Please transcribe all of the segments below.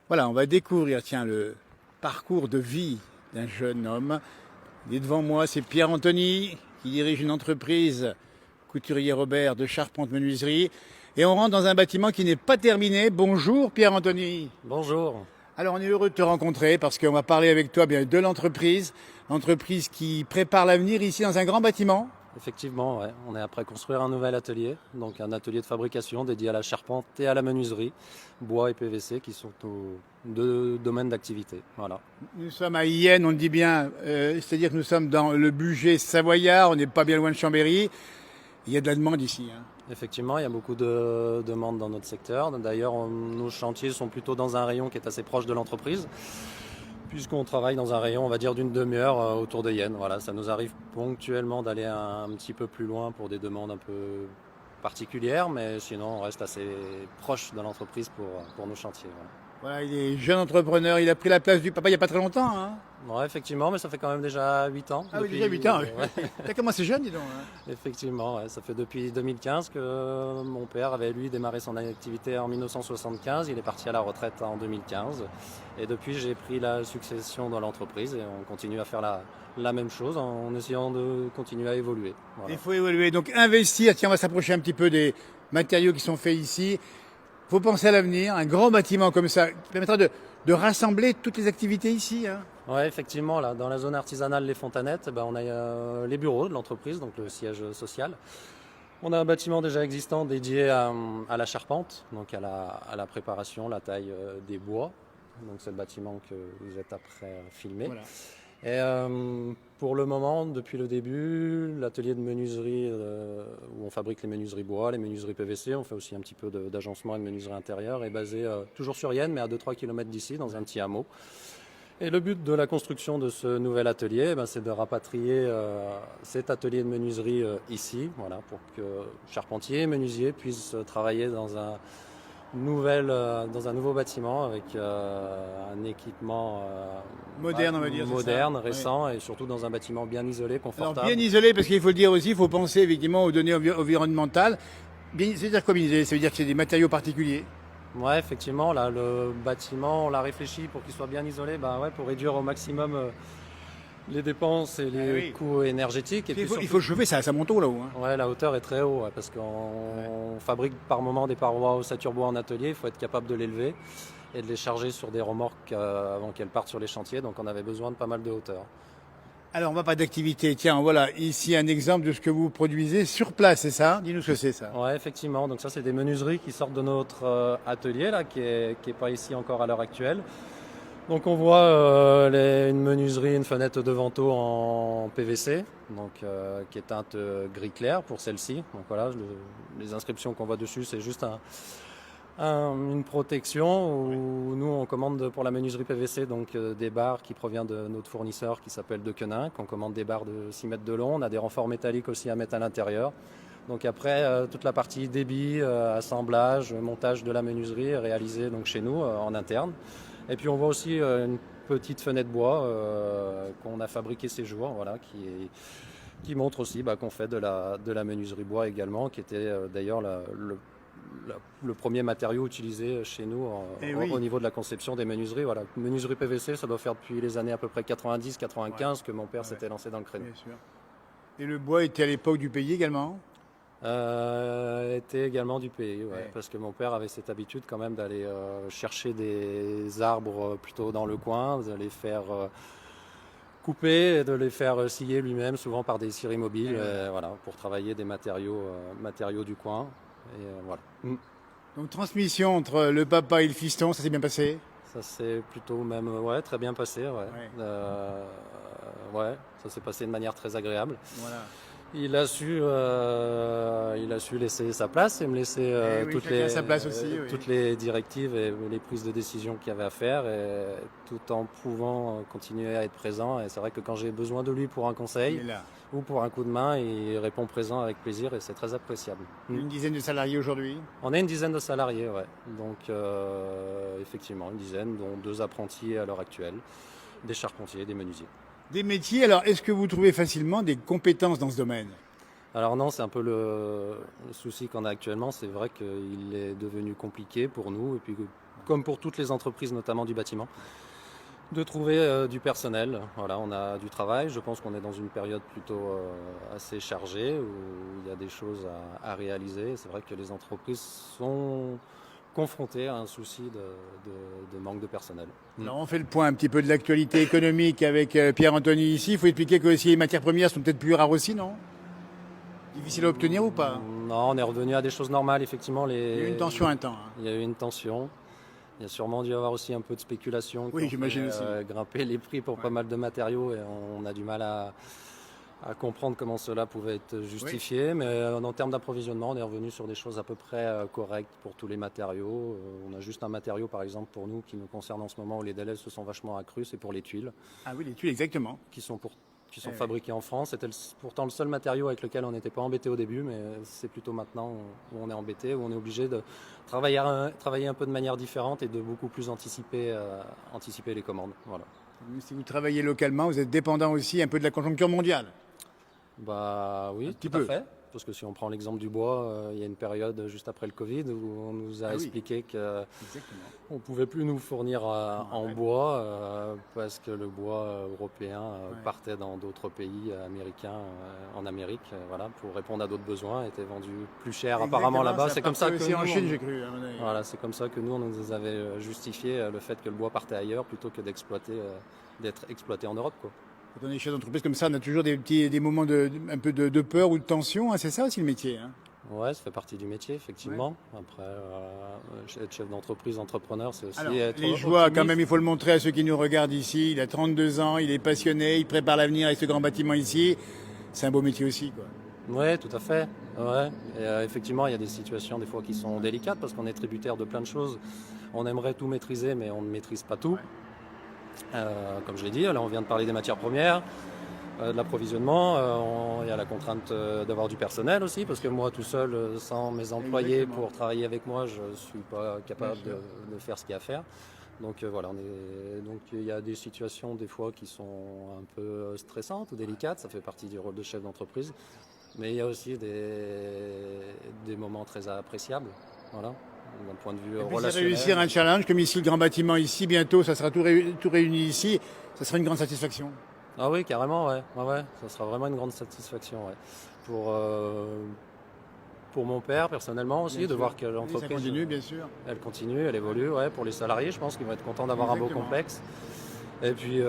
Voilà, on va découvrir, tiens, le parcours de vie d'un jeune homme. Il est devant moi, c'est Pierre-Anthony qui dirige une entreprise, Couturier Robert de charpente-menuiserie. Et on rentre dans un bâtiment qui n'est pas terminé. Bonjour Pierre-Anthony. Bonjour. Alors on est heureux de te rencontrer parce qu'on va parler avec toi bien de l'entreprise qui prépare l'avenir ici dans un grand bâtiment. Effectivement, ouais. On est après construire un nouvel atelier, donc un atelier de fabrication dédié à la charpente et à la menuiserie, bois et PVC, qui sont nos deux domaines d'activité. Voilà. Nous sommes à Yenne, on le dit bien, c'est-à-dire que nous sommes dans le budget savoyard, on n'est pas bien loin de Chambéry. Il y a de la demande ici. Effectivement, il y a beaucoup de demandes dans notre secteur. D'ailleurs, nos chantiers sont plutôt dans un rayon qui est assez proche de l'entreprise, puisqu'on travaille dans un rayon, on va dire, d'une demi-heure autour de Yenne. Voilà, ça nous arrive ponctuellement d'aller un petit peu plus loin pour des demandes un peu particulières, mais sinon on reste assez proche de l'entreprise pour nos chantiers. Voilà, il est jeune entrepreneur, il a pris la place du papa il n'y a pas très longtemps. Ouais, effectivement, mais ça fait quand même déjà 8 ans. Ah oui, déjà 8 ans. Ouais. T'as commencé jeune, dis donc. Effectivement, ouais, ça fait depuis 2015 que mon père avait lui démarré son activité en 1975. Il est parti à la retraite en 2015. Et depuis, j'ai pris la succession dans l'entreprise et on continue à faire la même chose en essayant de continuer à évoluer. Voilà. Il faut évoluer, donc investir. Tiens, on va s'approcher un petit peu des matériaux qui sont faits ici. Il faut penser à l'avenir. Un grand bâtiment comme ça qui permettra de rassembler toutes les activités ici. Ouais, effectivement, là, dans la zone artisanale Les Fontanettes, on a les bureaux de l'entreprise, donc le siège social. On a un bâtiment déjà existant dédié à la charpente, donc à la préparation, la taille des bois. Donc c'est le bâtiment que vous êtes après filmé. Voilà. Et pour le moment, depuis le début, l'atelier de menuiserie où on fabrique les menuiseries bois, les menuiseries PVC, on fait aussi un petit peu d'agencement et de menuiserie intérieure, est basé toujours sur Yenne, mais à 2-3 km d'ici, dans un petit hameau. Et le but de la construction de ce nouvel atelier, c'est de rapatrier cet atelier de menuiserie ici, voilà, pour que charpentiers et menuisiers puissent travailler dans un nouveau bâtiment avec un équipement Moderne, on va dire. moderne, c'est ça. récent, Oui. et surtout dans un bâtiment bien isolé, Alors confortable. bien isolé, parce qu'il faut le dire aussi, il faut penser effectivement aux données environnementales. Bien, c'est-à-dire quoi bien isolé? Ça veut dire que c'est des matériaux particuliers. Ouais, effectivement, là, le bâtiment, on l'a réfléchi pour qu'il soit bien isolé, pour réduire au maximum les dépenses et les oui. coûts énergétiques. Et puis Il faut chauffer ça monte haut là-haut. Ouais, la hauteur est très haut, parce qu'on fabrique par moment des parois ossature bois en atelier, il faut être capable de l'élever et de les charger sur des remorques avant qu'elles partent sur les chantiers, donc on avait besoin de pas mal de hauteur. Alors on va pas d'activité. Tiens, voilà, ici un exemple de ce que vous produisez sur place, c'est ça? Dis-nous ce que c'est ça. Ouais, effectivement, donc ça c'est des menuiseries qui sortent de notre atelier, là, qui est pas ici encore à l'heure actuelle. Donc on voit une menuiserie, une fenêtre de vantaux en PVC, donc, qui est teinte gris clair pour celle-ci. Donc voilà, les inscriptions qu'on voit dessus, c'est juste une protection où nous on commande pour la menuiserie PVC donc des barres qui proviennent de notre fournisseur qui s'appelle Dequenin, qu'on commande des barres de 6 mètres de long. On a des renforts métalliques aussi à mettre à l'intérieur. Donc après, toute la partie débit, assemblage, montage de la menuiserie est réalisée donc chez nous en interne. Et puis on voit aussi une petite fenêtre bois qu'on a fabriquée ces jours, voilà, qui montre aussi qu'on fait de la menuiserie bois également, qui était d'ailleurs le premier matériau utilisé chez nous au niveau de la conception des menuiseries. Voilà. Menuiserie PVC, ça doit faire depuis les années à peu près 90-95 que mon père s'était lancé dans le créneau. Bien sûr. Et le bois était à l'époque du pays également? Était également du pays, parce que mon père avait cette habitude quand même d'aller chercher des arbres plutôt dans le coin, de les faire couper et de les faire scier lui-même, souvent par des scieries mobiles, voilà, pour travailler des matériaux du coin. Et voilà. Donc transmission entre le papa et le fiston, ça s'est bien passé? Ça s'est plutôt même très bien passé. Ça s'est passé de manière très agréable. Voilà. Il a su laisser sa place et me laisser toutes les directives et les prises de décision qu'il y avait à faire, et tout en pouvant continuer à être présent. Et c'est vrai que quand j'ai besoin de lui pour un conseil ou pour un coup de main, il répond présent avec plaisir et c'est très appréciable. Une dizaine de salariés aujourd'hui? On est une dizaine de salariés, donc effectivement une dizaine, dont 2 apprentis à l'heure actuelle, des charpentiers, des menuisiers. Des métiers, alors est-ce que vous trouvez facilement des compétences dans ce domaine? Alors non, c'est un peu le souci qu'on a actuellement. C'est vrai qu'il est devenu compliqué pour nous, et puis comme pour toutes les entreprises, notamment du bâtiment, de trouver du personnel. Voilà, on a du travail. Je pense qu'on est dans une période plutôt assez chargée où il y a des choses à réaliser. C'est vrai que les entreprises sont confrontées à un souci de manque de personnel. Alors on fait le point un petit peu de l'actualité économique avec Pierre-Anthony ici. Il faut expliquer que aussi les matières premières sont peut-être plus rares aussi, non? Difficile à obtenir ou pas? Non, on est revenu à des choses normales, effectivement. Il y a eu une tension un temps. Il y a eu une tension. Il y a sûrement dû y avoir aussi un peu de spéculation. Oui, j'imagine aussi. Grimper les prix pour pas mal de matériaux, et on a du mal à comprendre comment cela pouvait être justifié. Mais en termes d'approvisionnement, on est revenu sur des choses à peu près correctes pour tous les matériaux. On a juste un matériau, par exemple, pour nous, qui nous concerne en ce moment, où les délais se sont vachement accrus, c'est pour les tuiles. Ah oui, les tuiles, exactement. Qui sont fabriquées en France. C'était pourtant le seul matériau avec lequel on n'était pas embêté au début, mais c'est plutôt maintenant où on est embêté, où on est obligé de travailler un peu de manière différente et de beaucoup plus anticiper les commandes. Voilà. Si vous travaillez localement, vous êtes dépendant aussi un peu de la conjoncture mondiale. Bah oui, tout à fait. Parce que si on prend l'exemple du bois, il y a une période juste après le Covid où on nous a expliqué qu'on ne pouvait plus nous fournir en bois parce que le bois européen partait dans d'autres pays américains, en Amérique, voilà, pour répondre à d'autres besoins, était vendu plus cher apparemment là-bas. C'est comme ça que en Chine, j'ai cru. Voilà, c'est comme ça que nous on nous avait justifié le fait que le bois partait ailleurs plutôt que d'être exploité en Europe, quoi. Quand on est chef d'entreprise comme ça, on a toujours des moments un peu de peur ou de tension. Hein, c'est ça aussi le métier. Hein. Ouais, ça fait partie du métier, effectivement. Ouais. Après, être chef d'entreprise, entrepreneur, c'est aussi être les joies, optimiste. quand même, il faut le montrer à ceux qui nous regardent ici. Il a 32 ans, il est passionné, il prépare l'avenir avec ce grand bâtiment ici. C'est un beau métier aussi, quoi. Oui, tout à fait. Ouais. Et, effectivement, il y a des situations des fois qui sont délicates parce qu'on est tributaire de plein de choses. On aimerait tout maîtriser, mais on ne maîtrise pas tout. Ouais. Comme je l'ai dit, là on vient de parler des matières premières, de l'approvisionnement, il y a la contrainte d'avoir du personnel aussi, parce que moi tout seul, sans mes employés pour travailler avec moi, je ne suis pas capable de faire ce qu'il y a à faire. Donc voilà, donc il y a des situations des fois qui sont un peu stressantes ou délicates, ça fait partie du rôle de chef d'entreprise, mais il y a aussi des moments très appréciables. Voilà. D'un point de vue relationnel. Réussir un challenge comme ici, le grand bâtiment ici, bientôt, ça sera tout réuni ici, ça sera une grande satisfaction. Ah oui, carrément, ouais. Ça sera vraiment une grande satisfaction, ouais. Pour mon père, personnellement aussi, de voir que l'entreprise continue, bien sûr. Elle continue, elle évolue, ouais. Pour les salariés, je pense qu'ils vont être contents d'avoir un beau complexe. Et puis,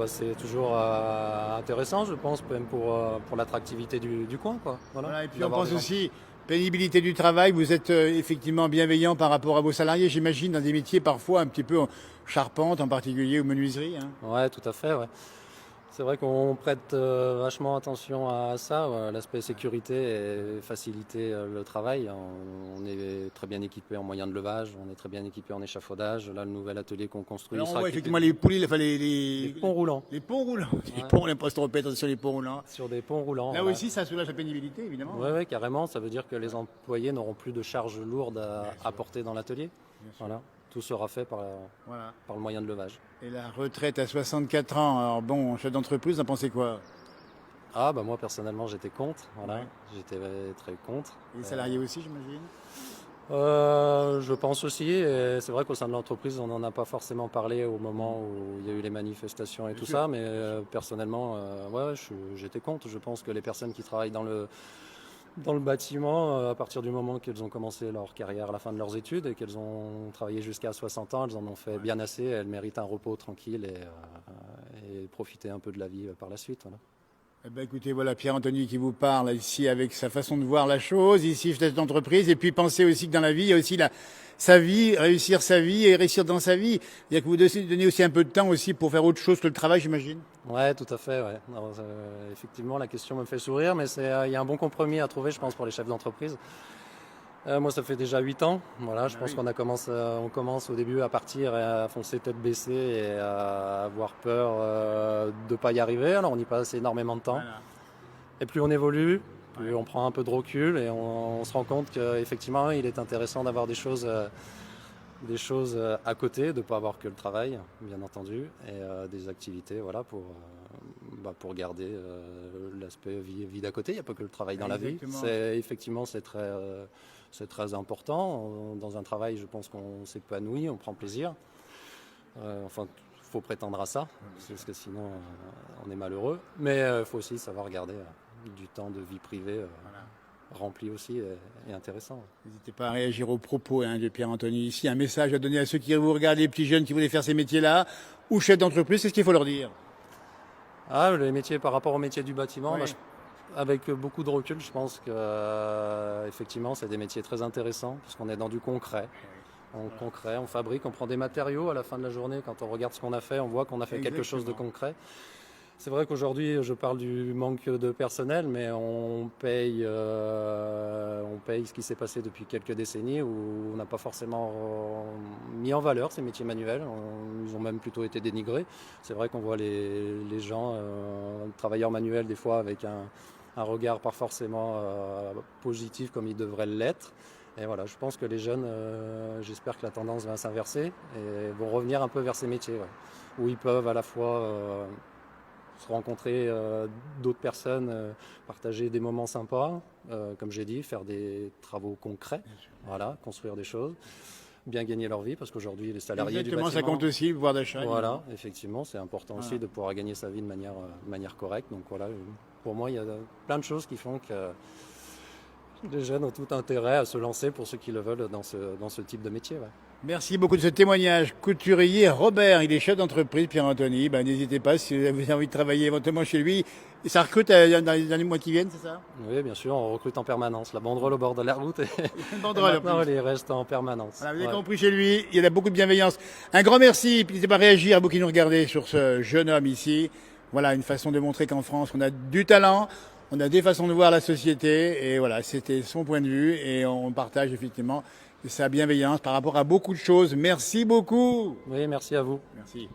c'est toujours intéressant, je pense, même pour l'attractivité du coin, quoi. Voilà, et puis on pense aussi pénibilité du travail, vous êtes effectivement bienveillant par rapport à vos salariés, j'imagine, dans des métiers parfois un petit peu charpente en particulier ou menuiserie. Hein. Ouais, tout à fait, ouais. C'est vrai qu'on prête vachement attention à ça, l'aspect sécurité et faciliter le travail. On est très bien équipé en moyens de levage, on est très bien équipé en échafaudage. Là, le nouvel atelier qu'on construit. Alors on voit effectivement les poulies, les ponts roulants. Les ponts roulants. Ouais. Les ponts, on n'aime pas se tromper sur les ponts roulants. Sur des ponts roulants. Là aussi, ça soulage la pénibilité, évidemment. Oui, carrément. Ça veut dire que les employés n'auront plus de charges lourdes à porter dans l'atelier. Voilà. Tout sera fait par le moyen de levage. Et la retraite à 64 ans, alors bon, chef d'entreprise, vous en pensez quoi? Ah, moi personnellement, j'étais contre. Voilà. Ouais. J'étais très contre. Et les salariés aussi, j'imagine? Je pense aussi. Et c'est vrai qu'au sein de l'entreprise, on n'en a pas forcément parlé au moment où il y a eu les manifestations et tout ça. Mais personnellement, j'étais contre. Je pense que les personnes qui travaillent dans le bâtiment, à partir du moment qu'elles ont commencé leur carrière à la fin de leurs études et qu'elles ont travaillé jusqu'à 60 ans, elles en ont fait bien assez, elles méritent un repos tranquille et profiter un peu de la vie par la suite. Voilà. Eh ben écoutez, voilà Pierre-Anthony qui vous parle ici avec sa façon de voir la chose, ici chef d'entreprise, et puis pensez aussi que dans la vie, il y a aussi sa vie, réussir sa vie et réussir dans sa vie. Il y a que vous donnez aussi un peu de temps aussi pour faire autre chose que le travail, j'imagine. Ouais, tout à fait. Ouais. Alors, effectivement, la question me fait sourire, mais il y a un bon compromis à trouver, je pense, pour les chefs d'entreprise. Moi, ça fait déjà 8 ans. Voilà, je pense qu'on commence au début à partir et à foncer tête baissée et à avoir peur de ne pas y arriver. Alors, on y passe énormément de temps. Voilà. Et plus on évolue, plus on prend un peu de recul et on se rend compte qu'effectivement, il est intéressant d'avoir des choses à côté, de ne pas avoir que le travail, bien entendu, et des activités, voilà, pour garder l'aspect vie d'à côté. Il n'y a pas que le travail dans la vie. Exactement. C'est très important. Dans un travail, je pense qu'on s'épanouit, on prend plaisir. Enfin, il faut prétendre à ça, parce que sinon on est malheureux. Mais il faut aussi savoir garder du temps de vie privée rempli aussi et intéressant. N'hésitez pas à réagir aux propos de Pierre-Anthony ici. Un message à donner à ceux qui vous regardent, les petits jeunes qui voulaient faire ces métiers-là, ou chefs d'entreprise, qu'est-ce qu'il faut leur dire? Les métiers par rapport au métier du bâtiment, avec beaucoup de recul, je pense que effectivement, c'est des métiers très intéressants parce qu'on est dans du concret. On fabrique, on prend des matériaux à la fin de la journée. Quand on regarde ce qu'on a fait, on voit qu'on a fait quelque chose de concret. C'est vrai qu'aujourd'hui, je parle du manque de personnel, mais on paye ce qui s'est passé depuis quelques décennies où on n'a pas forcément mis en valeur ces métiers manuels. Ils ont même plutôt été dénigrés. C'est vrai qu'on voit les gens, travailleurs manuels, des fois avec un regard pas forcément positif comme ils devraient l'être. Et voilà, je pense que les jeunes, j'espère que la tendance va s'inverser et vont revenir un peu vers ces métiers, où ils peuvent à la fois se rencontrer d'autres personnes, partager des moments sympas, comme j'ai dit, faire des travaux concrets, construire des choses, bien gagner leur vie, parce qu'aujourd'hui les salariés du bâtiment... ça compte aussi, le pouvoir d'achat. Voilà, effectivement, c'est important aussi de pouvoir gagner sa vie de manière correcte. Donc voilà, pour moi, il y a plein de choses qui font que les jeunes ont tout intérêt à se lancer pour ceux qui le veulent dans ce type de métier. Merci beaucoup de ce témoignage. Couturier Robert, il est chef d'entreprise, Pierre-Anthony. N'hésitez pas si vous avez envie de travailler éventuellement chez lui. Et ça recrute dans les mois qui viennent, c'est ça? Oui, bien sûr, on recrute en permanence. La banderole au bord de la route et banderole, maintenant elle reste en permanence. Voilà, vous avez compris, chez lui, il y a beaucoup de bienveillance. Un grand merci. N'hésitez pas à réagir à vous qui nous regardez sur ce jeune homme ici. Voilà, une façon de montrer qu'en France, on a du talent. On a des façons de voir la société et voilà, c'était son point de vue et on partage effectivement sa bienveillance par rapport à beaucoup de choses. Merci beaucoup. Oui, merci à vous. Merci.